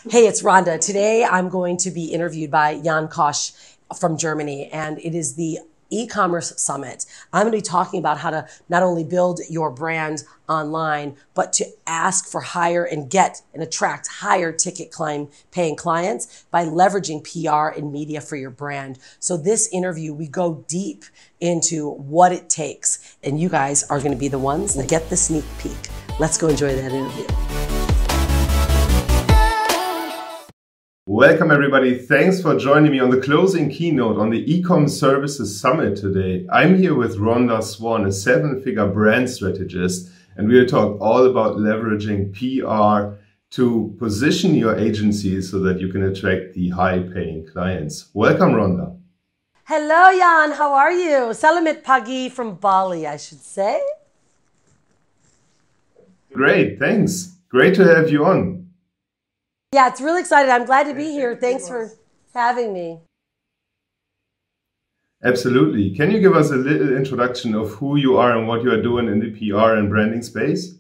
Hey, it's Rhonda. Today I'm going to be interviewed by Jan Koch from Germany, and it is the e-commerce summit. I'm going to be talking about how to not only build your brand online, but to ask for higher and get and attract higher ticket paying clients by leveraging PR and media for your brand. So this interview, we go deep into what it takes, and you guys are going to be the ones that get the sneak peek. Let's go enjoy that interview. Welcome everybody. Thanks for joining me on the closing keynote on the Ecom Services Summit today. I'm here with Rhonda Swan, a 7-figure brand strategist, and we'll talk all about leveraging PR to position your agency so that you can attract the high-paying clients. Welcome, Rhonda. Hello, Jan. How are you? Selamat pagi from Bali, I should say. Great, thanks. Great to have you on. Yeah, it's really exciting. I'm glad to be here. Thanks for having me. Absolutely. Can you give us a little introduction of who you are and what you are doing in the PR and branding space?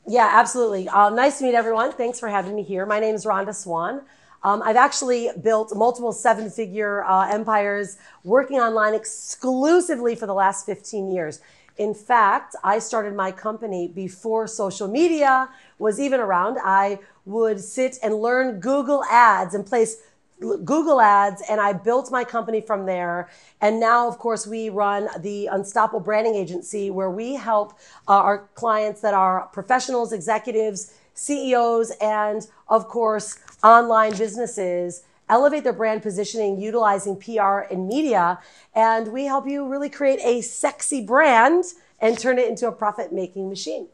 Yeah, absolutely. Nice to meet everyone. Thanks for having me here. My name is Rhonda Swan. I've actually built multiple 7-figure empires working online exclusively for the last 15 years. In fact, I started my company before social media was even around. I would sit and learn Google ads and place Google ads, and I built my company from there. And now, of course, we run the Unstoppable Branding Agency, where we help our clients that are professionals, executives, CEOs, and of course, online businesses elevate their brand positioning utilizing PR and media. And we help you really create a sexy brand and turn it into a profit-making machine.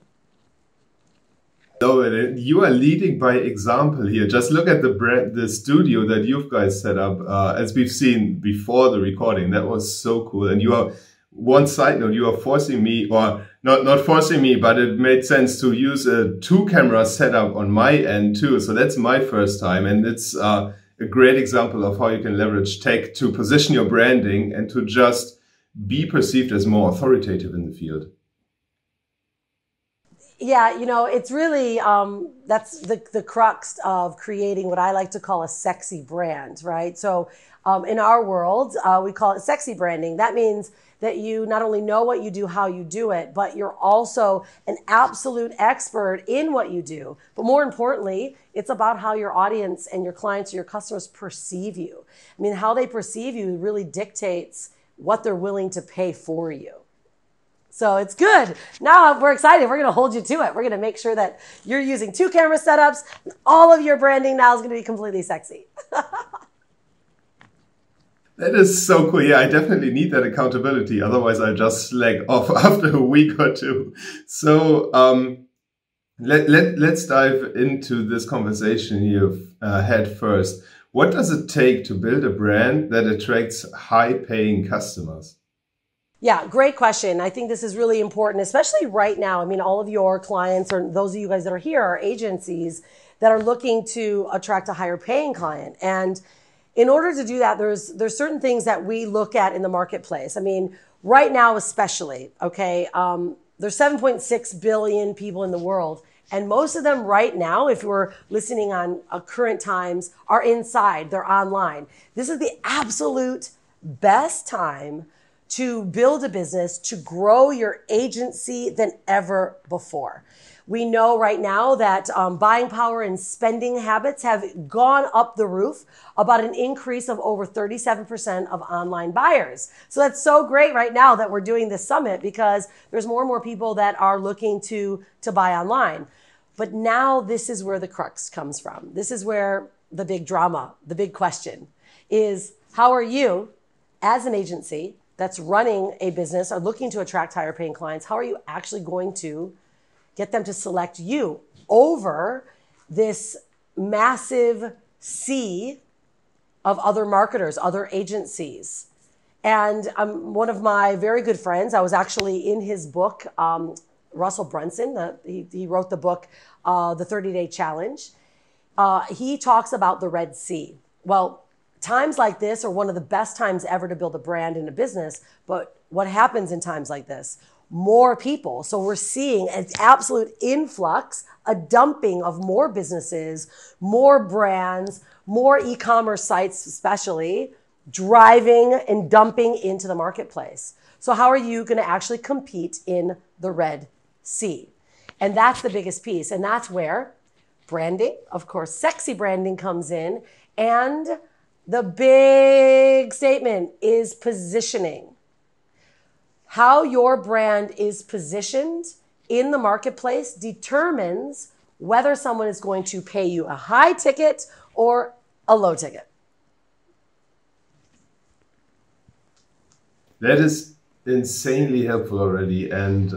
So you are leading by example here. Just look at the studio that you guys set up, as we've seen before the recording. That was so cool. And you are, one side note, you are forcing me, or not forcing me, but it made sense to use a 2-camera setup on my end too. So that's my first time. And it's a great example of how you can leverage tech to position your branding and to just be perceived as more authoritative in the field. Yeah, you know, it's really, that's the crux of creating what I like to call a sexy brand, right? So in our world, we call it sexy branding. That means that you not only know what you do, how you do it, but you're also an absolute expert in what you do. But more importantly, it's about how your audience and your clients or your customers perceive you. I mean, how they perceive you really dictates what they're willing to pay for you. So it's good. Now we're excited. We're going to hold you to it. We're going to make sure that you're using 2-camera setups. All of your branding now is going to be completely sexy. That is so cool. Yeah, I definitely need that accountability. Otherwise, I just slack off after a week or two. So let's dive into this conversation you've had first. What does it take to build a brand that attracts high-paying customers? Yeah, great question. I think this is really important, especially right now. I mean, all of your clients, or those of you guys that are here, are agencies that are looking to attract a higher paying client. And in order to do that, there's certain things that we look at in the marketplace. I mean, right now especially, okay, there's 7.6 billion people in the world. And most of them right now, if you're listening on current times, are inside, they're online. This is the absolute best time to build a business, to grow your agency than ever before. We know right now that buying power and spending habits have gone up the roof, about an increase of over 37% of online buyers. So that's so great right now that we're doing this summit, because there's more and more people that are looking to buy online. But now this is where the crux comes from. This is where the big drama, the big question is, how are you as an agency that's running a business or looking to attract higher paying clients, how are you actually going to get them to select you over this massive sea of other marketers, other agencies? And one of my very good friends, I was actually in his book, Russell Brunson, he wrote the book, The 30-Day Challenge. He talks about the Red Sea. Well, times like this are one of the best times ever to build a brand in a business. But what happens in times like this? more people. So we're seeing an absolute influx, a dumping of more businesses, more brands, more e-commerce sites, especially driving and dumping into the marketplace. So how are you going to actually compete in the Red Sea? And that's the biggest piece. And that's where branding, of course, sexy branding comes in. And the big statement is positioning. How your brand is positioned in the marketplace determines whether someone is going to pay you a high ticket or a low ticket. That is insanely helpful already. And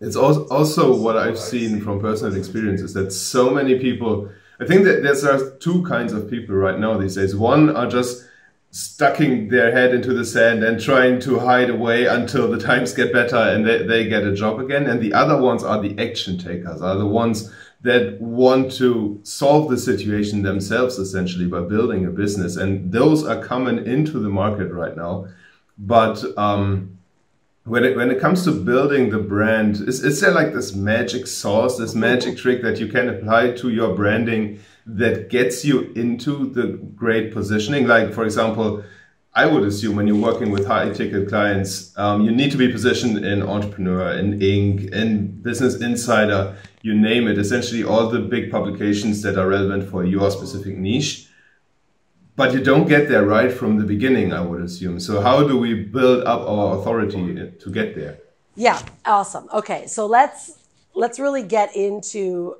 it's also what I've seen from personal experience is that so many people, I think that there's two kinds of people right now these days. One are just stucking their head into the sand and trying to hide away until the times get better and they get a job again. And the other ones are the action takers, are the ones that want to solve the situation themselves, essentially, by building a business. And those are coming into the market right now. But when it comes to building the brand, is there like this magic sauce, this magic trick that you can apply to your branding that gets you into the great positioning? Like, for example, I would assume when you're working with high ticket clients, you need to be positioned in Entrepreneur, in Inc., in Business Insider, you name it, essentially all the big publications that are relevant for your specific niche. But you don't get there right from the beginning, I would assume. So how do we build up our authority to get there? Yeah, awesome. Okay, so let's really get into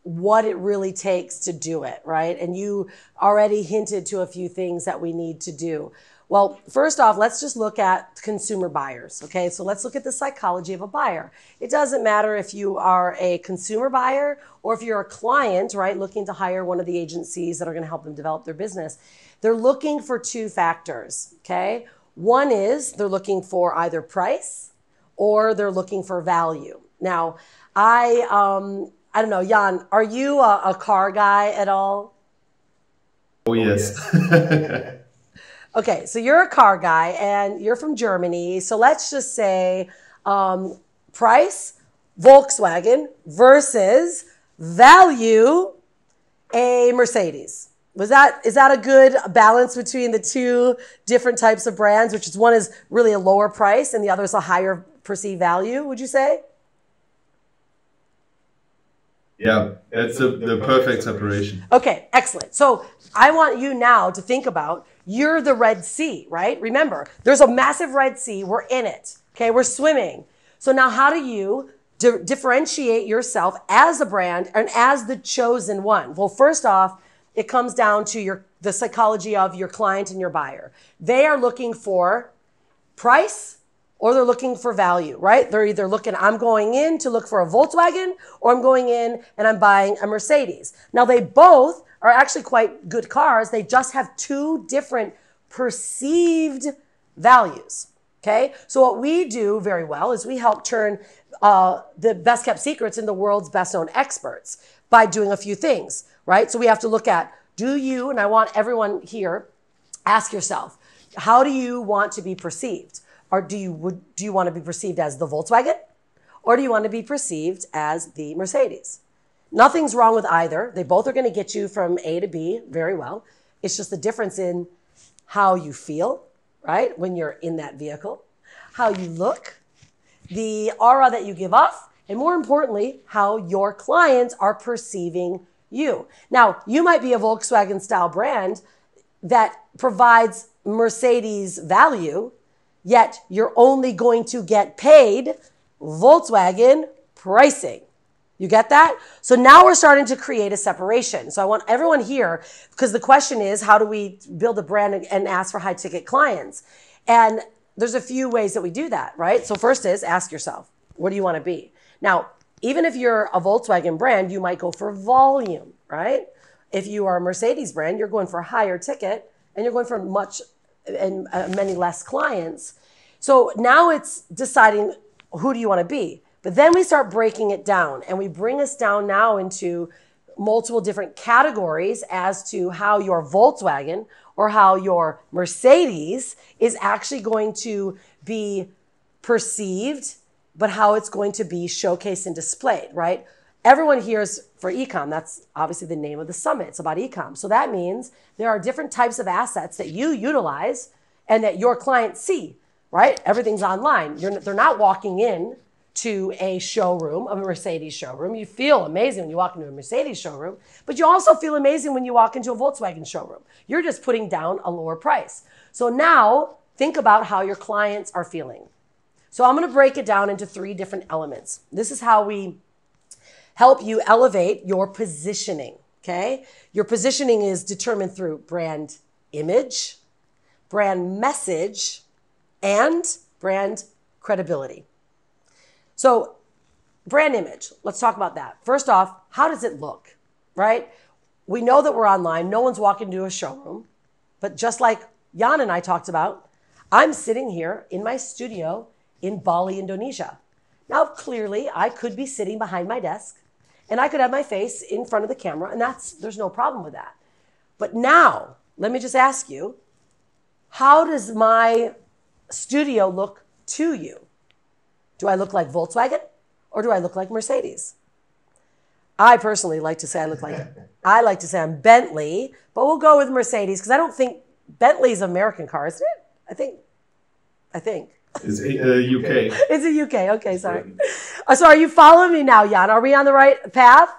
what it really takes to do it, right? And you already hinted to a few things that we need to do. Well, first off, let's just look at consumer buyers, okay? So let's look at the psychology of a buyer. It doesn't matter if you are a consumer buyer or if you're a client, right, looking to hire one of the agencies that are going to help them develop their business. They're looking for two factors, okay? One is they're looking for either price or they're looking for value. Now, I don't know, Jan, are you a car guy at all? Oh, yes. Okay, so you're a car guy and you're from Germany. So let's just say price, Volkswagen versus value, a Mercedes. Is that a good balance between the two different types of brands, which is one is really a lower price and the other is a higher perceived value, would you say? Yeah, that's the perfect separation. Okay, excellent. So I want you now to think about, you're the Red Sea, right? Remember, there's a massive Red Sea. We're in it. Okay, we're swimming. So now how do you differentiate yourself as a brand and as the chosen one? Well, first off, it comes down to the psychology of your client and your buyer. They are looking for price or they're looking for value, right? They're either looking, I'm going in to look for a Volkswagen or I'm going in and I'm buying a Mercedes. Now they both are actually quite good cars. They just have two different perceived values, okay? So what we do very well is we help turn the best kept secrets into the world's best known experts by doing a few things, right? So we have to look at, do you, and I want everyone here, ask yourself, how do you want to be perceived? Or do you want to be perceived as the Volkswagen? Or do you want to be perceived as the Mercedes? Nothing's wrong with either. They both are going to get you from A to B very well. It's just the difference in how you feel, right, when you're in that vehicle, how you look, the aura that you give off, and more importantly, how your clients are perceiving you. Now, you might be a Volkswagen style brand that provides Mercedes value, yet you're only going to get paid Volkswagen pricing. You get that? So now we're starting to create a separation. So I want everyone here, because the question is, how do we build a brand and ask for high ticket clients? And there's a few ways that we do that, right? So first is ask yourself, what do you want to be? Now, even if you're a Volkswagen brand, you might go for volume, right? If you are a Mercedes brand, you're going for a higher ticket and you're going for many less clients. So now it's deciding, who do you want to be? But then we start breaking it down and we bring us down now into multiple different categories as to how your Volkswagen or how your Mercedes is actually going to be perceived, but how it's going to be showcased and displayed, right? Everyone here is for ecom. That's obviously the name of the summit. It's about ecom. So that means there are different types of assets that you utilize and that your clients see, right? Everything's online. They're not walking in to a showroom, a Mercedes showroom. You feel amazing when you walk into a Mercedes showroom, but you also feel amazing when you walk into a Volkswagen showroom. You're just putting down a lower price. So now think about how your clients are feeling. So I'm going to break it down into 3 different elements. This is how we help you elevate your positioning, okay? Your positioning is determined through brand image, brand message, and brand credibility. So brand image, let's talk about that. First off, how does it look, right? We know that we're online. No one's walking into a showroom. But just like Jan and I talked about, I'm sitting here in my studio in Bali, Indonesia. Now, clearly, I could be sitting behind my desk and I could have my face in front of the camera, and there's no problem with that. But now, let me just ask you, how does my studio look to you? Do I look like Volkswagen or do I look like Mercedes? I personally like to say I like to say I'm Bentley, but we'll go with Mercedes because I don't think Bentley's an American car, isn't it? I think. It's UK. It's a UK. Okay, sorry. So are you following me now, Jan? Are we on the right path?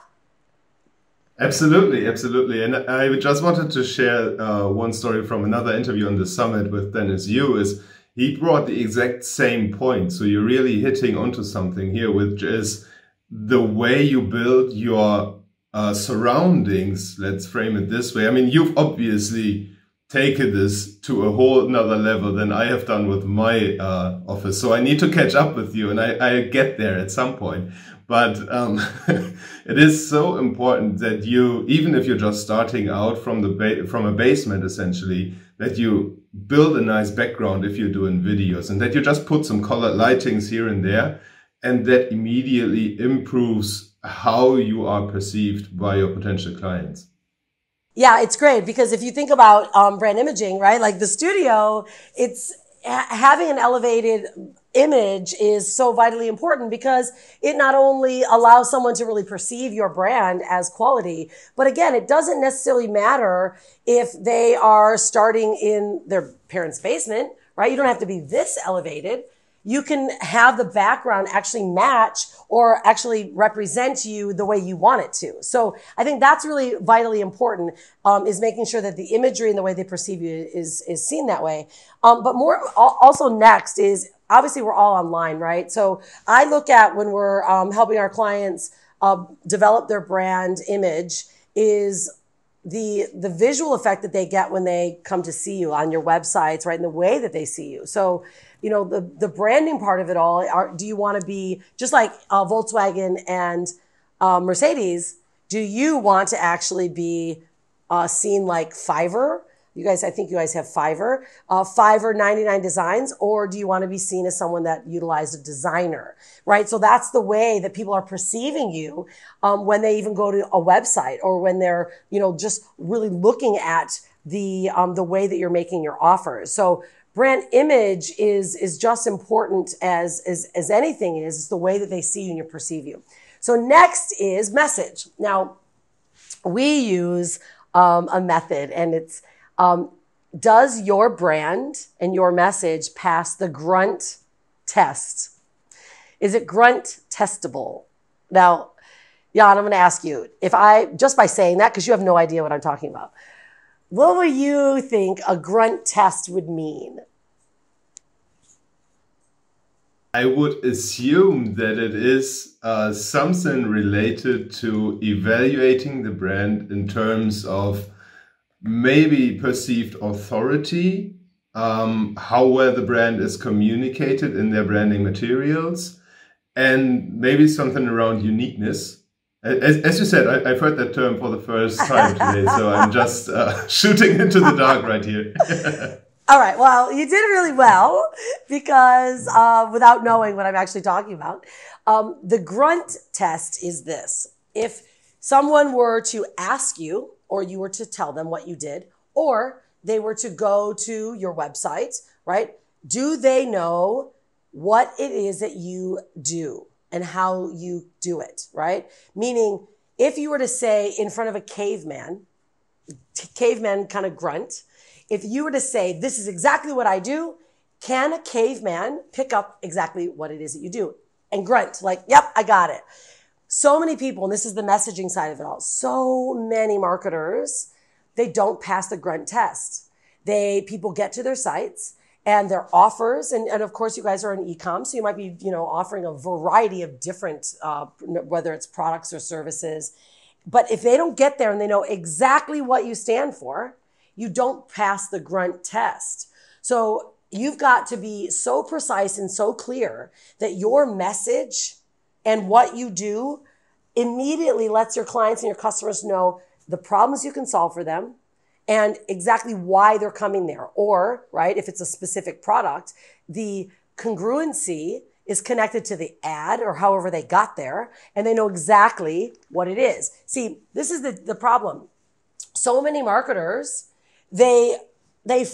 Absolutely, absolutely. And I just wanted to share one story from another interview on the summit with Dennis Yu. Is he brought the exact same point. So you're really hitting onto something here, which is the way you build your surroundings. Let's frame it this way. I mean, you've obviously taken this to a whole nother level than I have done with my office. So I need to catch up with you, and I get there at some point. But it is so important that you, even if you're just starting out from a basement, essentially, that you build a nice background if you're doing videos, and that you just put some colored lightings here and there, and that immediately improves how you are perceived by your potential clients. Yeah, it's great because if you think about brand imaging, right? Like the studio, it's having an elevated image is so vitally important because it not only allows someone to really perceive your brand as quality, but again, it doesn't necessarily matter if they are starting in their parents' basement, right? You don't have to be this elevated. You can have the background actually match or actually represent you the way you want it to. So I think that's really vitally important, is making sure that the imagery and the way they perceive you is seen that way. But more also next is, obviously we're all online, right? So I look at when we're helping our clients develop their brand image is the visual effect that they get when they come to see you on your websites, right? And the way that they see you. So, you know, the branding part of it all, do you want to be just like Volkswagen and Mercedes? Do you want to actually be seen like Fiverr? I think you guys have Fiverr, Fiverr 99 designs, or do you want to be seen as someone that utilized a designer, right? So that's the way that people are perceiving you when they even go to a website or when they're, you know, just really looking at the way that you're making your offers. So brand image is just important as anything is. It's the way that they see you and you perceive you. So next is message. Now, we use a method, and it's does your brand and your message pass the grunt test? Is it grunt testable? Now, Jan, I'm going to ask you, just by saying that, because you have no idea what I'm talking about, what would you think a grunt test would mean? I would assume that it is something related to evaluating the brand in terms of maybe perceived authority, how well the brand is communicated in their branding materials, and maybe something around uniqueness. As you said, I've heard that term for the first time today, so I'm just shooting into the dark right here. All right, well, you did really well because without knowing what I'm actually talking about, the grunt test is this. If someone were to ask you, or you were to tell them what you did, or they were to go to your website, right? Do they know what it is that you do and how you do it, right? Meaning, if you were to say in front of a caveman kind of grunt, if you were to say, this is exactly what I do, can a caveman pick up exactly what it is that you do and grunt like, yep, I got it. So many people, and this is the messaging side of it all, so many marketers, they don't pass the grunt test. People get to their sites and their offers, and of course you guys are in ecom, so you might be, offering a variety of different, whether it's products or services. But if they don't get there and they know exactly what you stand for, you don't pass the grunt test. So you've got to be so precise and so clear that your message and what you do immediately lets your clients and your customers know the problems you can solve for them and exactly why they're coming there. Or, right, if it's a specific product, the congruency is connected to the ad or however they got there, and they know exactly what it is. See, this is the problem. So many marketers, they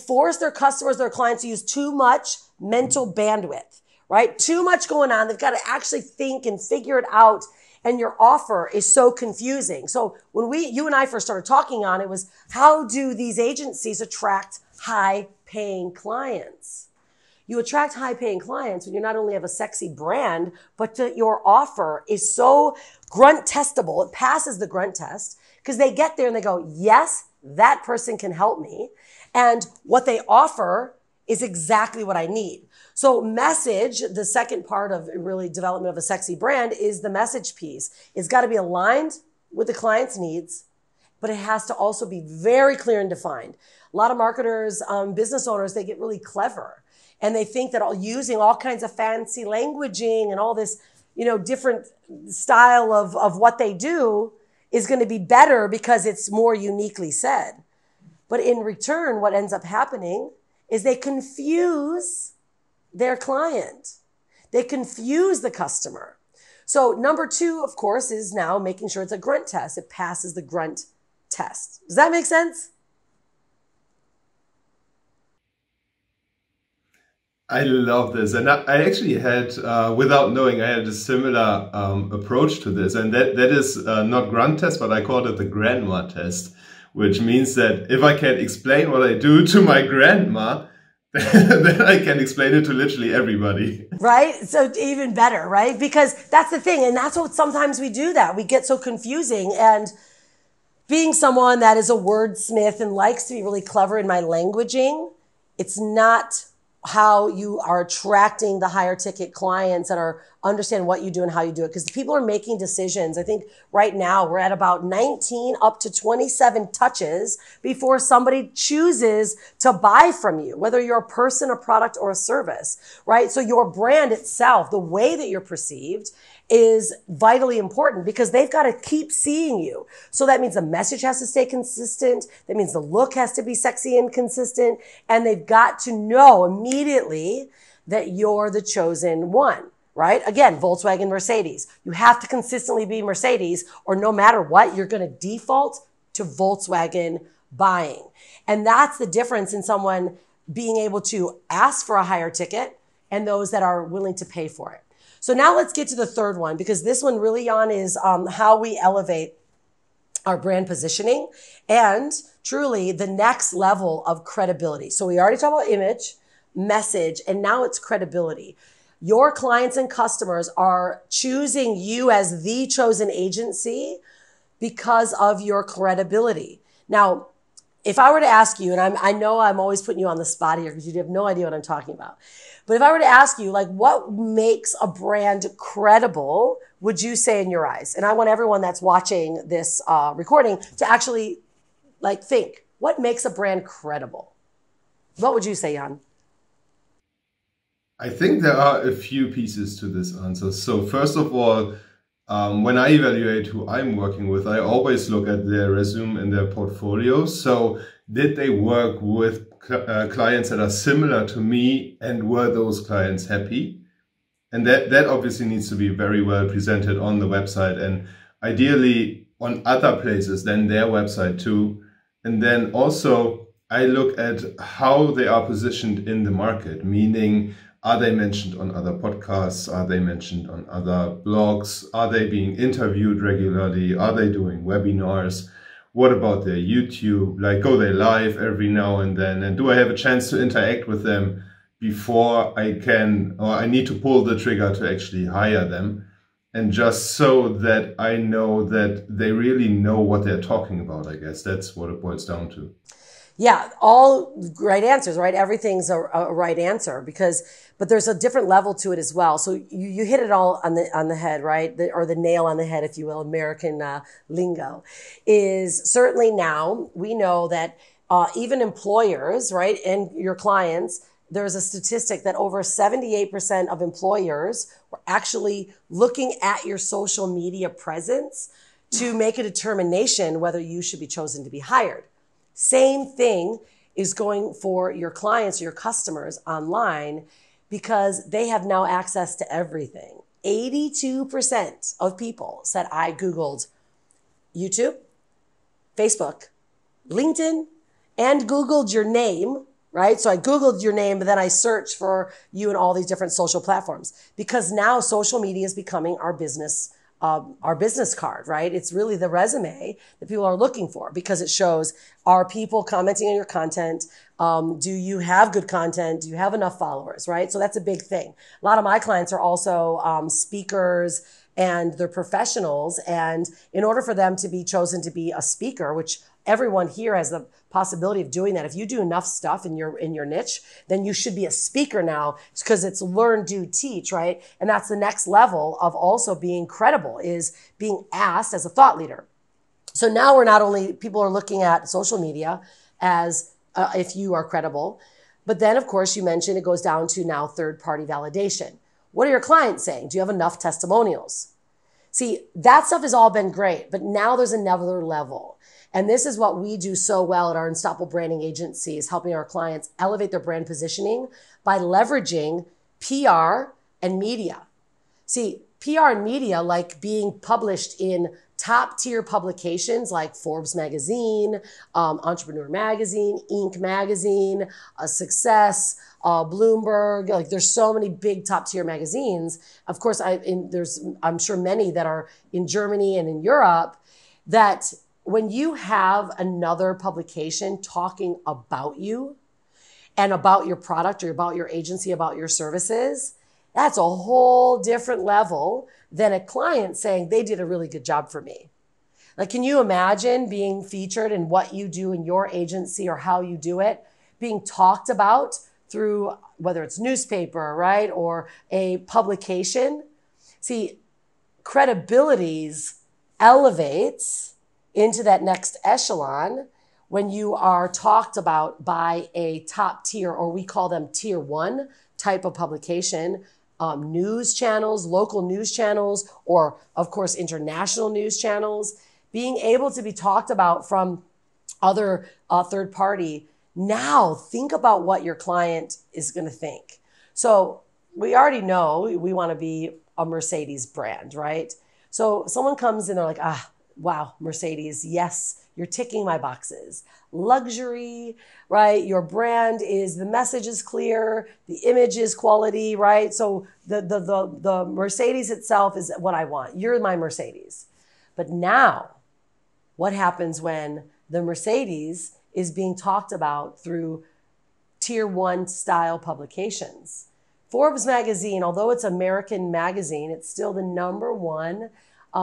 force their customers, their clients to use too much mental bandwidth, right? Too much going on. They've got to actually think and figure it out. And your offer is so confusing. So when you and I first started talking on it was, how do these agencies attract high paying clients? You attract high paying clients when you not only have a sexy brand, but that your offer is so grunt testable. It passes the grunt test because they get there and they go, yes, that person can help me. And what they offer is exactly what I need. So message, the second part of really development of a sexy brand, is the message piece. It's got to be aligned with the client's needs, but it has to also be very clear and defined. A lot of marketers, business owners, they get really clever and they think that using all kinds of fancy languaging and all this, different style of what they do is going to be better because it's more uniquely said. But in return, what ends up happening is they confuse their client. They confuse the customer. So number 2, of course, is now making sure it's a grunt test. It passes the grunt test. Does that make sense? I love this. And I actually had, without knowing, I had a similar approach to this. And that is not grunt test, but I called it the grandma test, which means that if I can explain what I do to my grandma, then I can explain it to literally everybody. Right? So even better, right? Because that's the thing. And that's what sometimes we do that. We get so confusing. And being someone that is a wordsmith and likes to be really clever in my languaging, it's not how you are attracting the higher ticket clients that understand what you do and how you do it. Because people are making decisions. I think right now we're at about 19 up to 27 touches before somebody chooses to buy from you, whether you're a person, a product, or a service, right? So your brand itself, the way that you're perceived, is vitally important because they've got to keep seeing you. So that means the message has to stay consistent. That means the look has to be sexy and consistent. And they've got to know immediately that you're the chosen one, right? Again, Volkswagen, Mercedes. You have to consistently be Mercedes, or no matter what, you're going to default to Volkswagen buying. And that's the difference in someone being able to ask for a higher ticket and those that are willing to pay for it. So now let's get to the third one, because this one really, Jan, is how we elevate our brand positioning and truly the next level of credibility. So we already talked about image, message, and now it's credibility. Your clients and customers are choosing you as the chosen agency because of your credibility. Now, if I were to ask you, and I know I'm always putting you on the spot here because you have no idea what I'm talking about. But if I were to ask you, like, what makes a brand credible, would you say in your eyes? And I want everyone that's watching this recording to actually, think, what makes a brand credible? What would you say, Jan? I think there are a few pieces to this answer. So first of all, when I evaluate who I'm working with, I always look at their resume and their portfolio. So did they work with clients that are similar to me, and were those clients happy? And that obviously needs to be very well presented on the website, and ideally on other places than their website too. And then also I look at how they are positioned in the market, meaning Are they mentioned on other podcasts? Are they mentioned on other blogs? Are they being interviewed regularly? Are they doing webinars? What about their YouTube? Like, go they live every now and then? And do I have a chance to interact with them before I can, or I need to pull the trigger to actually hire them? And just so that I know that they really know what they're talking about, I guess that's what it boils down to. Yeah, all right answers, right? Everything's a right answer but there's a different level to it as well. So you hit it all on the head, right? Or the nail on the head, if you will, American lingo, is certainly now we know that even employers, right, and your clients, there's a statistic that over 78% of employers were actually looking at your social media presence to make a determination whether you should be chosen to be hired. Same thing is going for your clients, your customers online, because they have now access to everything. 82% of people said, I Googled YouTube, Facebook, LinkedIn, and Googled your name, right? So I Googled your name, but then I searched for you in all these different social platforms, because now social media is becoming our business card, right? It's really the resume that people are looking for, because it shows, are people commenting on your content? Do you have good content? Do you have enough followers, right? So that's a big thing. A lot of my clients are also speakers, and they're professionals. And in order for them to be chosen to be a speaker, which everyone here has the possibility of doing that. If you do enough stuff in your niche, then you should be a speaker now, because it's learn, do, teach, right? And that's the next level of also being credible, is being asked as a thought leader. So now we're not only, people are looking at social media as if you are credible, but then of course you mentioned it goes down to now third-party validation. What are your clients saying? Do you have enough testimonials? See, that stuff has all been great, but now there's another level. And this is what we do so well at our Unstoppable Branding Agency, is helping our clients elevate their brand positioning by leveraging PR and media. See, PR and media, like being published in top tier publications like Forbes magazine, Entrepreneur magazine, Inc. magazine, Success, Bloomberg. Like, there's so many big top tier magazines. Of course, I'm sure many that are in Germany and in Europe, that when you have another publication talking about you and about your product or about your agency, about your services, that's a whole different level than a client saying they did a really good job for me. Like, can you imagine being featured in what you do in your agency or how you do it, being talked about through whether it's newspaper, right, or a publication? See, credibilities elevates into that next echelon when you are talked about by a top tier, or we call them tier one type of publication, news channels, local news channels, or of course, international news channels, being able to be talked about from other third party. Now think about what your client is going to think. So we already know we want to be a Mercedes brand, right? So someone comes in, they're like, wow, Mercedes, yes, you're ticking my boxes. Luxury, right? Your brand is, the message is clear, the image is quality, right? So the Mercedes itself is what I want. You're my Mercedes. But now, what happens when the Mercedes is being talked about through tier one style publications? Forbes magazine, although it's American magazine, it's still the number one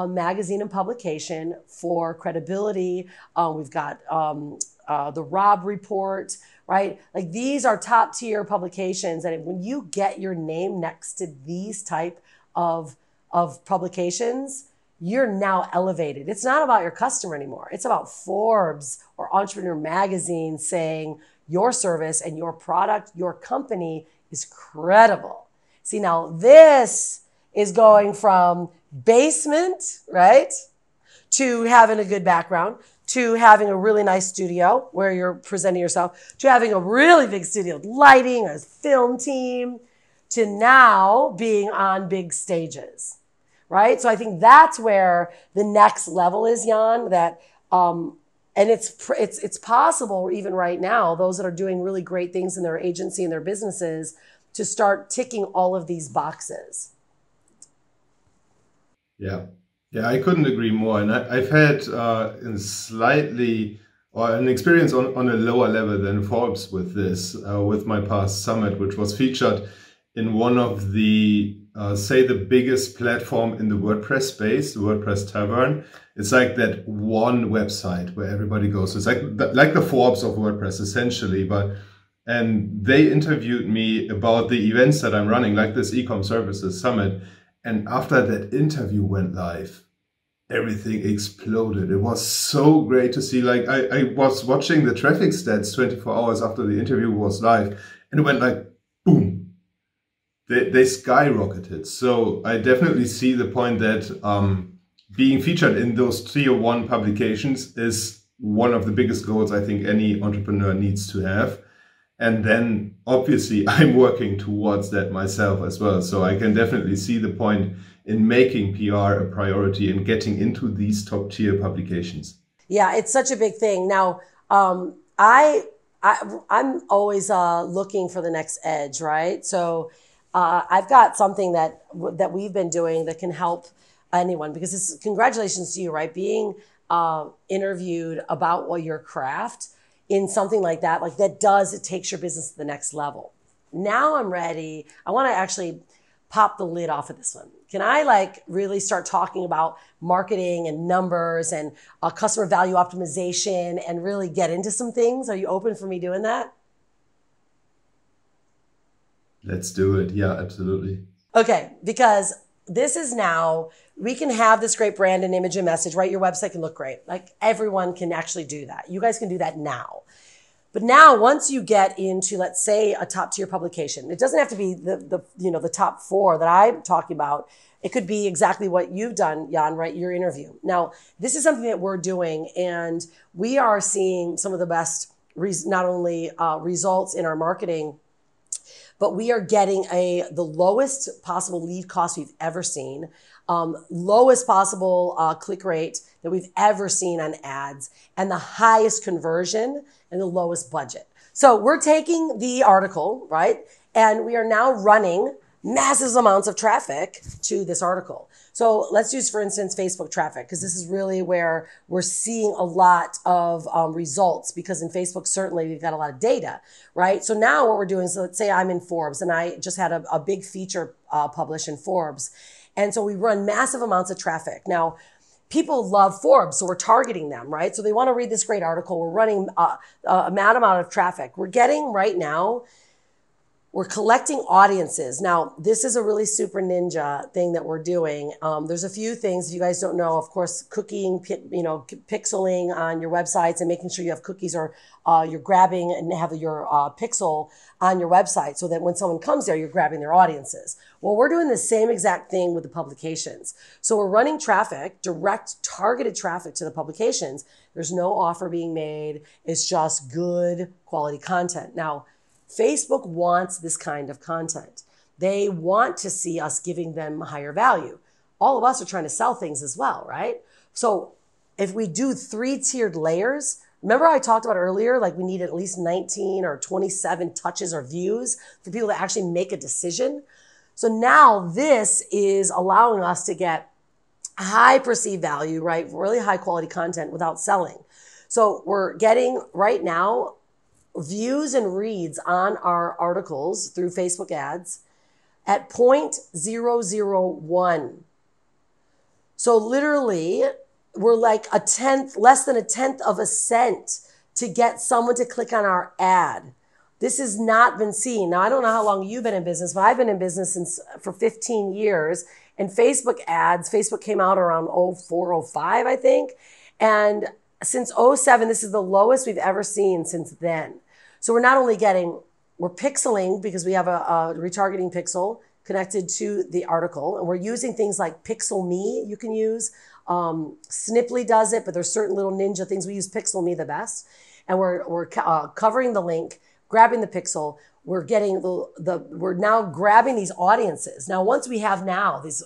magazine and publication for credibility. We've got the Robb Report, right? Like, these are top tier publications. And when you get your name next to these type of publications, you're now elevated. It's not about your customer anymore. It's about Forbes or Entrepreneur magazine saying your service and your product, your company is credible. See, now this is going from basement, right, to having a good background, to having a really nice studio where you're presenting yourself, to having a really big studio with lighting, a film team, to now being on big stages, right? So I think that's where the next level is, Jan, that, and it's possible even right now, those that are doing really great things in their agency and their businesses, to start ticking all of these boxes. Yeah. Yeah, I couldn't agree more. And I've had an experience on a lower level than Forbes with this, with my past summit, which was featured in one of the, say, the biggest platform in the WordPress space, the WordPress Tavern. It's like that one website where everybody goes. It's like the Forbes of WordPress, essentially. And they interviewed me about the events that I'm running, like this Ecom Services Summit. And after that interview went live, everything exploded. It was so great to see. Like I was watching the traffic stats 24 hours after the interview was live, and it went like, boom. They skyrocketed. So I definitely see the point that being featured in those tier 1 publications is one of the biggest goals I think any entrepreneur needs to have. And then obviously I'm working towards that myself as well. So I can definitely see the point in making PR a priority and getting into these top tier publications. Yeah, it's such a big thing. Now, I'm always looking for the next edge, right? So I've got something that we've been doing that can help anyone, because congratulations to you, right? Being interviewed about your craft in something like that it takes your business to the next level. Now I'm ready. I want to actually pop the lid off of this one. Can I really start talking about marketing and numbers and customer value optimization and really get into some things? Are you open for me doing that? Let's do it. Yeah, absolutely. Okay, because this is now, we can have this great brand and image and message, right? Your website can look great. Like everyone can actually do that. You guys can do that now. But now once you get into, let's say, a top tier publication, it doesn't have to be the top 4 that I'm talking about. It could be exactly what you've done, Jan, right? Your interview. Now, this is something that we're doing, and we are seeing some of the best, not only results in our marketing, but we are getting the lowest possible lead cost we've ever seen, lowest possible click rate that we've ever seen on ads, and the highest conversion and the lowest budget. So we're taking the article, right? And we are now running massive amounts of traffic to this article. So let's use, for instance, Facebook traffic, because this is really where we're seeing a lot of results, because in Facebook, certainly we've got a lot of data, right? So now what we're doing is, let's say I'm in Forbes and I just had a big feature published in Forbes. And so we run massive amounts of traffic. Now, people love Forbes, so we're targeting them, right? So they want to read this great article. We're running a mad amount of traffic. We're getting right now, we're collecting audiences. Now, this is a really super ninja thing that we're doing. There's a few things, if you guys don't know, of course, cooking, pixeling on your websites and making sure you have cookies, or you're grabbing and have your pixel on your website so that when someone comes there, you're grabbing their audiences. Well, we're doing the same exact thing with the publications. So we're running traffic, direct targeted traffic to the publications. There's no offer being made. It's just good quality content. Now, Facebook wants this kind of content. They want to see us giving them higher value. All of us are trying to sell things as well, right? So if we do 3-tiered layers, remember I talked about earlier, we need at least 19 or 27 touches or views for people to actually make a decision. So now this is allowing us to get high perceived value, right? Really high quality content without selling. So we're getting right now views and reads on our articles through Facebook ads at 0.001. So literally, we're like less than a tenth of a cent to get someone to click on our ad. This has not been seen. Now, I don't know how long you've been in business, but I've been in business for 15 years. And Facebook ads, Facebook came out around 04, 05, I think. And since 07, this is the lowest we've ever seen since then. So we're not only we're pixeling, because we have a retargeting pixel connected to the article, and we're using things like Pixel Me you can use. Sniply does it, but there's certain little ninja things. We use Pixel Me the best. And we're covering the link, grabbing the pixel. We're getting we're now grabbing these audiences. Now, once we have these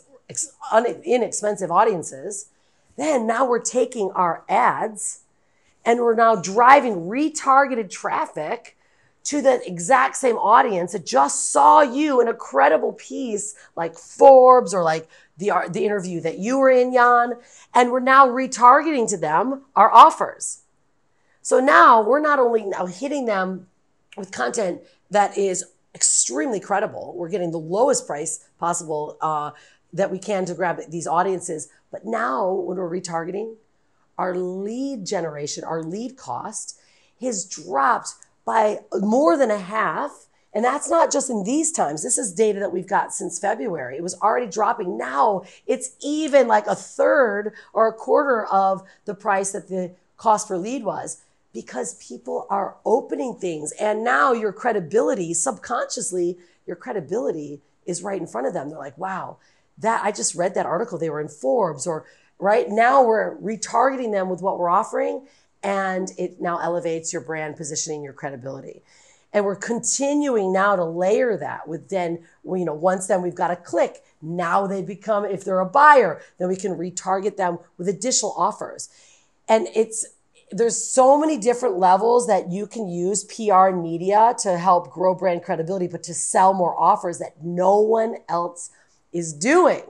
inexpensive audiences, then now we're taking our ads and we're now driving retargeted traffic to the exact same audience that just saw you in a credible piece like Forbes or like the interview that you were in, Jan, and we're now retargeting to them our offers. So now we're not only now hitting them with content that is extremely credible, we're getting the lowest price possible that we can to grab these audiences, but now when we're retargeting, our lead generation, our lead cost has dropped by more than a half. And that's not just in these times. This is data that we've got since February. It was already dropping. Now it's even like a third or a quarter of the price that the cost per lead was, because people are opening things. And now your credibility, subconsciously, your credibility is right in front of them. They're like, wow, that I just read that article. They were in Forbes, or right now we're retargeting them with what we're offering. And it now elevates your brand positioning, your credibility. And we're continuing now to layer that with then, once then we've got a click. Now they become, if they're a buyer, then we can retarget them with additional offers. And there's so many different levels that you can use PR and media to help grow brand credibility, but to sell more offers that no one else is doing.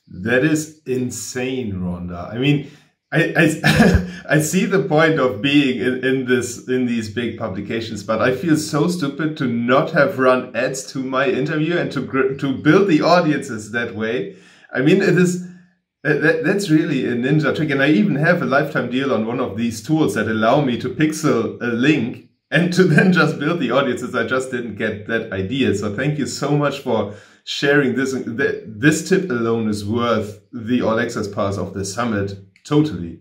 That is insane, Rhonda. I mean, I see the point of being in these big publications, but I feel so stupid to not have run ads to my interview and to build the audiences that way. I mean, that's really a ninja trick. And I even have a lifetime deal on one of these tools that allow me to pixel a link and to then just build the audiences. I just didn't get that idea. So thank you so much for sharing this. This tip alone is worth the all access pass of the summit. Totally.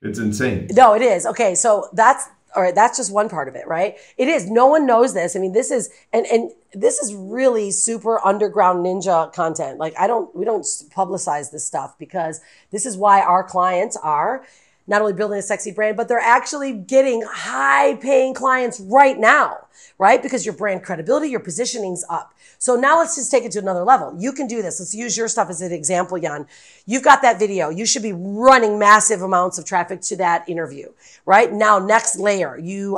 It's insane. No, it is. Okay. So that's all right. That's just one part of it, right? It is. No one knows this. I mean, this is, and this is really super underground ninja content. Like we don't publicize this stuff, because this is why our clients are not only building a sexy brand, but they're actually getting high paying clients right now, right? Because your brand credibility, your positioning's up. So now let's just take it to another level. You can do this. Let's use your stuff as an example, Jan. You've got that video. You should be running massive amounts of traffic to that interview, right? Now, next layer, you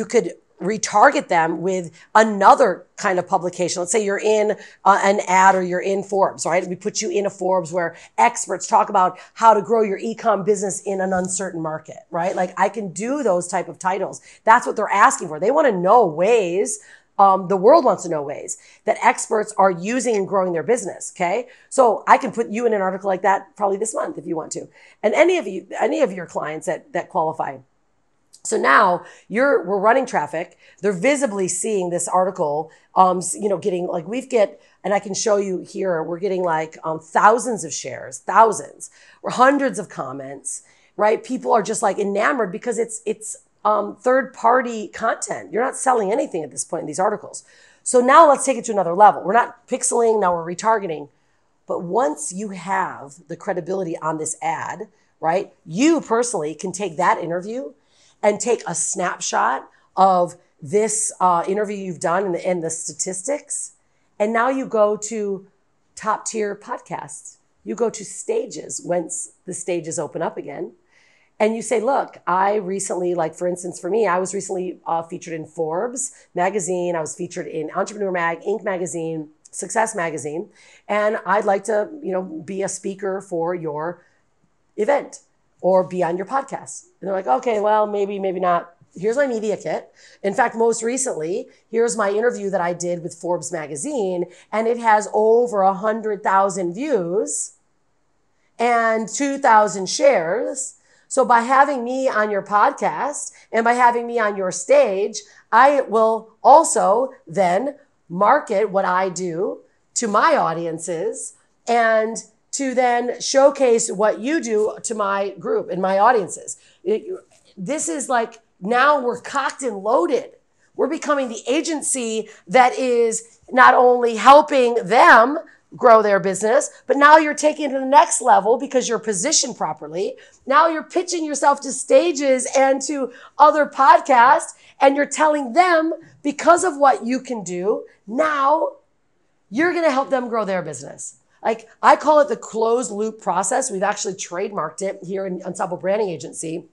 could retarget them with another kind of publication. Let's say you're in an ad, or you're in Forbes, right? We put you in a Forbes where experts talk about how to grow your ecom business in an uncertain market, right? Like, I can do those type of titles. That's what they're asking for. They want to know ways. The world wants to know ways that experts are using and growing their business. Okay. So I can put you in an article like that probably this month if you want to. And any of your clients that qualify. So now we're running traffic. They're visibly seeing this article, getting like and I can show you here, we're getting like thousands of shares, thousands, or hundreds of comments, right? People are just like enamored because it's third-party content. You're not selling anything at this point in these articles. So now let's take it to another level. We're not pixeling, now we're retargeting. But once you have the credibility on this ad, right, you personally can take that interview and take a snapshot of this interview you've done and the statistics. And now you go to top tier podcasts. You go to stages once the stages open up again. And you say, look, I recently, like for instance, for me, I was recently featured in Forbes magazine. I was featured in Entrepreneur Mag, Inc. magazine, Success magazine. And I'd like to, be a speaker for your event or be on your podcast. And they're like, okay, well, maybe not. Here's my media kit. In fact, most recently, here's my interview that I did with Forbes magazine. And it has over 100,000 views and 2,000 shares. So by having me on your podcast and by having me on your stage, I will also then market what I do to my audiences and to then showcase what you do to my group and my audiences. This is like, now we're cocked and loaded. We're becoming the agency that is not only helping them grow their business, but now you're taking it to the next level because you're positioned properly. Now you're pitching yourself to stages and to other podcasts, and you're telling them because of what you can do, now you're going to help them grow their business. Like, I call it the closed loop process. We've actually trademarked it here in Ensemble Branding Agency.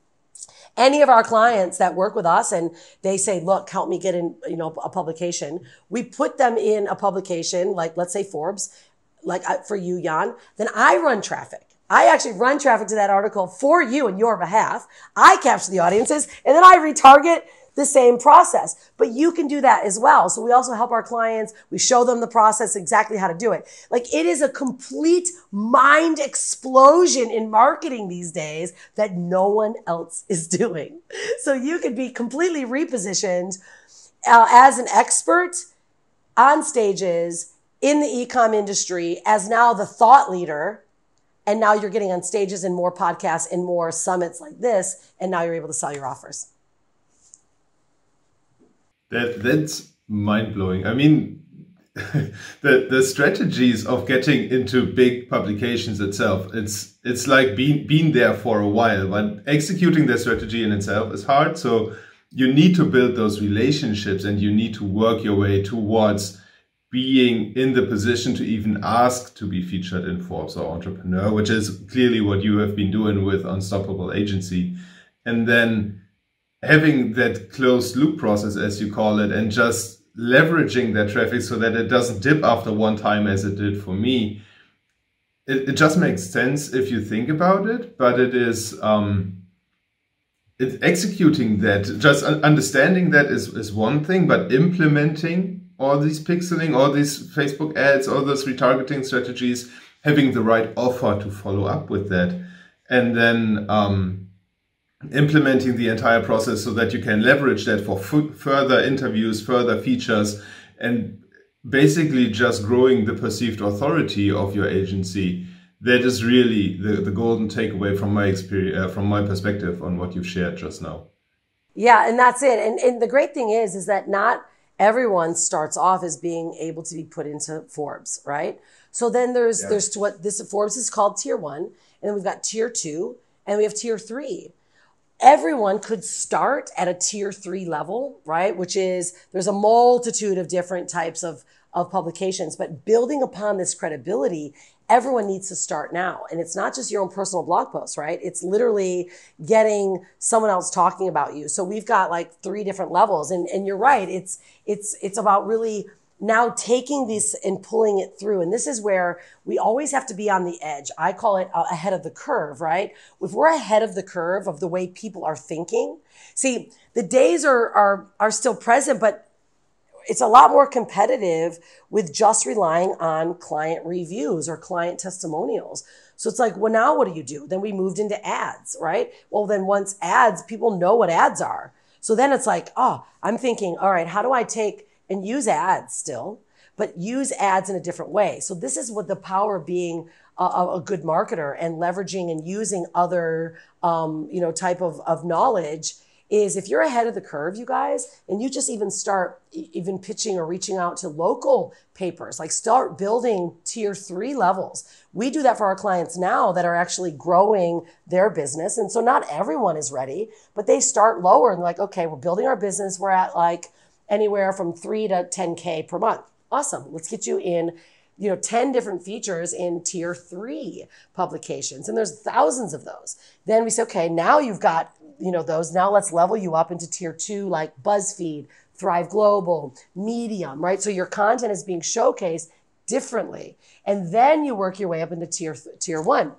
Any of our clients that work with us and they say, look, help me get in, a publication. We put them in a publication, like let's say Forbes, like for you, Jan, then I run traffic. I actually run traffic to that article for you on your behalf. I capture the audiences and then I retarget the same process, but you can do that as well. So we also help our clients. We show them the process, exactly how to do it. Like it is a complete mind explosion in marketing these days that no one else is doing. So you could be completely repositioned as an expert on stages in the e-com industry as now the thought leader. And now you're getting on stages and more podcasts and more summits like this. And now you're able to sell your offers. That's mind-blowing. I mean, the strategies of getting into big publications itself, it's like being there for a while, but executing the strategy in itself is hard. So you need to build those relationships and you need to work your way towards being in the position to even ask to be featured in Forbes or Entrepreneur, which is clearly what you have been doing with Unstoppable Agency. And then having that closed loop process, as you call it, and just leveraging that traffic so that it doesn't dip after one time as it did for me. It just makes sense if you think about it, but it is it's executing that, just understanding that is one thing, but implementing all these pixeling, all these Facebook ads, all those retargeting strategies, having the right offer to follow up with that, and then implementing the entire process so that you can leverage that for further interviews, further features, and basically just growing the perceived authority of your agency. That is really the golden takeaway from my experience, from my perspective on what you've shared just now. Yeah, and that's it. And the great thing is that not everyone starts off as being able to be put into Forbes, right? So then there's what this Forbes is called tier 1, and then we've got tier 2, and we have tier 3. Everyone could start at a tier 3 level, right? Which is, there's a multitude of different types of publications, but building upon this credibility, everyone needs to start now. And it's not just your own personal blog posts, right? It's literally getting someone else talking about you. So we've got like 3 different levels, and you're right. It's about really now taking this and pulling it through. And this is where we always have to be on the edge. I call it ahead of the curve, right? If we're ahead of the curve of the way people are thinking, see, the days are still present, but it's a lot more competitive with just relying on client reviews or client testimonials. So it's like, well, now what do? Then we moved into ads, right? Well, then once ads, people know what ads are. So then it's like, oh, I'm thinking, all right, how do I take and use ads still, but use ads in a different way? So this is what the power of being a good marketer and leveraging and using other, type of knowledge is. If you're ahead of the curve, you guys, and you just even start even pitching or reaching out to local papers, like start building tier 3 levels. We do that for our clients now that are actually growing their business. And so not everyone is ready, but they start lower and like, okay, we're building our business. We're at like anywhere from 3 to 10K per month. Awesome. Let's get you in, 10 different features in tier 3 publications. And there's thousands of those. Then we say, okay, now you've got, those. Now let's level you up into tier 2, like BuzzFeed, Thrive Global, Medium, right? So your content is being showcased differently. And then you work your way up into tier 1.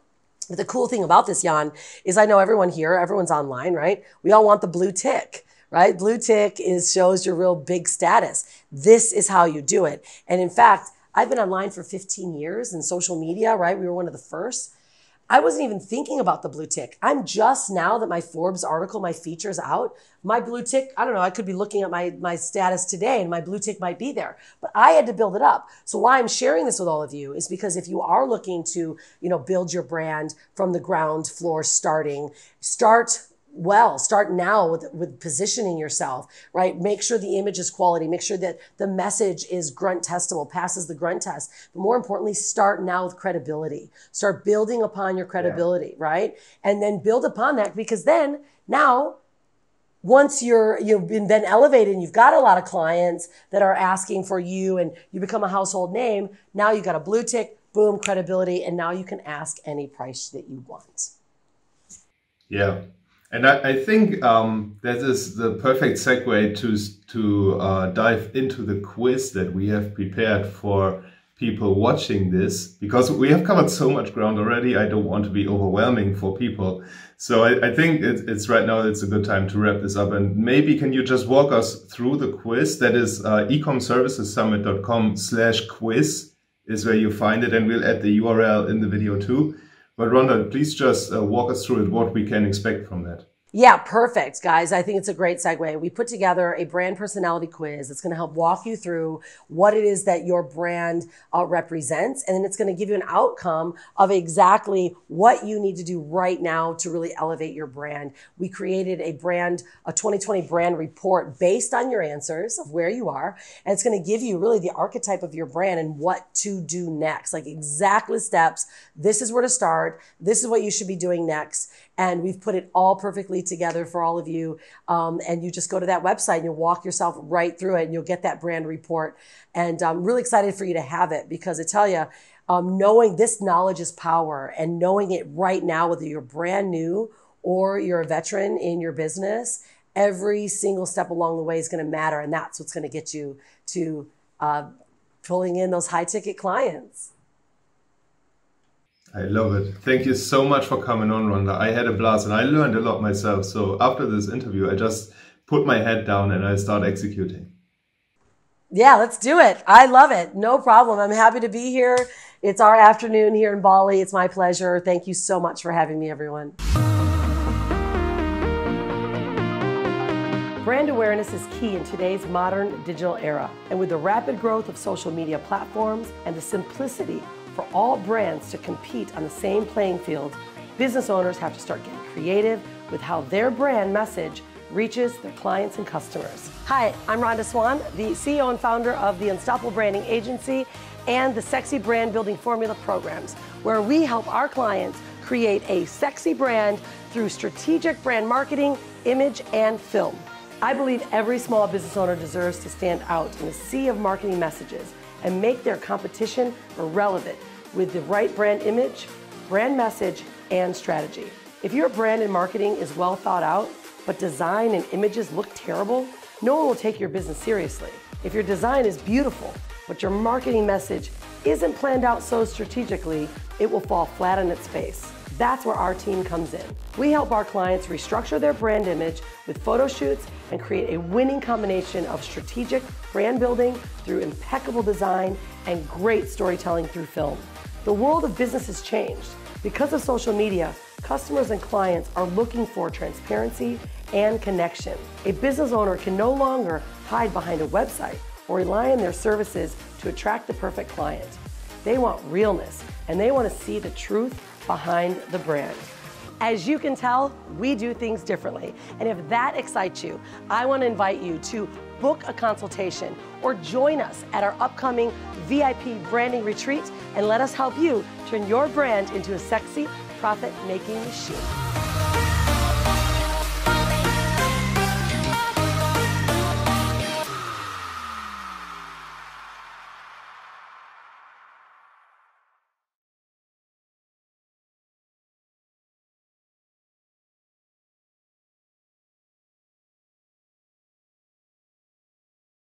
But the cool thing about this, Jan, is I know everyone here, everyone's online, right? We all want the blue tick, right? Blue tick shows your real big status. This is how you do it. And in fact, I've been online for 15 years in social media, right? We were one of the first. I wasn't even thinking about the blue tick. I'm just now that my Forbes article, my feature's out, my blue tick, I don't know, I could be looking at my status today and my blue tick might be there, but I had to build it up. So why I'm sharing this with all of you is because if you are looking to, build your brand from the ground floor starting, start now with positioning yourself, right? Make sure the image is quality. Make sure that the message is grunt testable, passes the grunt test. But more importantly, start now with credibility. Start building upon your credibility, right? And then build upon that, because then now, once you've been then elevated and you've got a lot of clients that are asking for you and you become a household name, now you got a blue tick, boom, credibility, and now you can ask any price that you want. Yeah. And I think that is the perfect segue to dive into the quiz that we have prepared for people watching this, because we have covered so much ground already. I don't want to be overwhelming for people. So I think it's right now, it's a good time to wrap this up. And maybe can you just walk us through the quiz? That is ecomservicessummit.com/quiz is where you find it. And we'll add the URL in the video too. But Rhonda, please just walk us through it, what we can expect from that. Yeah, perfect, guys. I think it's a great segue. We put together a brand personality quiz. It's going to help walk you through what it is that your brand represents. And then it's going to give you an outcome of exactly what you need to do right now to really elevate your brand. We created a 2020 brand report based on your answers of where you are. And it's going to give you really the archetype of your brand and what to do next, like exactly steps. This is where to start. This is what you should be doing next. And we've put it all perfectly together for all of you. And you just go to that website and you'll walk yourself right through it and you'll get that brand report. And I'm really excited for you to have it, because I tell you, knowing this knowledge is power, and knowing it right now, whether you're brand new or you're a veteran in your business, every single step along the way is going to matter. And that's what's going to get you to pulling in those high ticket clients. I love it. Thank you so much for coming on, Rhonda. I had a blast and I learned a lot myself. So after this interview, I just put my head down and I start executing. Yeah, let's do it. I love it. No problem. I'm happy to be here. It's our afternoon here in Bali. It's my pleasure. Thank you so much for having me, everyone. Brand awareness is key in today's modern digital era. And with the rapid growth of social media platforms and the simplicity for all brands to compete on the same playing field, business owners have to start getting creative with how their brand message reaches their clients and customers. Hi, I'm Rhonda Swan, the CEO and founder of the Unstoppable Branding Agency and the Sexy Brand Building Formula programs, where we help our clients create a sexy brand through strategic brand marketing, image, and film. I believe every small business owner deserves to stand out in a sea of marketing messages and make their competition irrelevant with the right brand image, brand message, and strategy. If your brand and marketing is well thought out, but design and images look terrible, no one will take your business seriously. If your design is beautiful, but your marketing message isn't planned out so strategically, it will fall flat on its face. That's where our team comes in. We help our clients restructure their brand image with photo shoots and create a winning combination of strategic brand building through impeccable design and great storytelling through film. The world of business has changed. Because of social media, customers and clients are looking for transparency and connection. A business owner can no longer hide behind a website or rely on their services to attract the perfect client. They want realness, and they want to see the truth behind the brand. As you can tell, we do things differently. And if that excites you, I want to invite you to book a consultation or join us at our upcoming VIP branding retreat and let us help you turn your brand into a sexy, profit-making machine.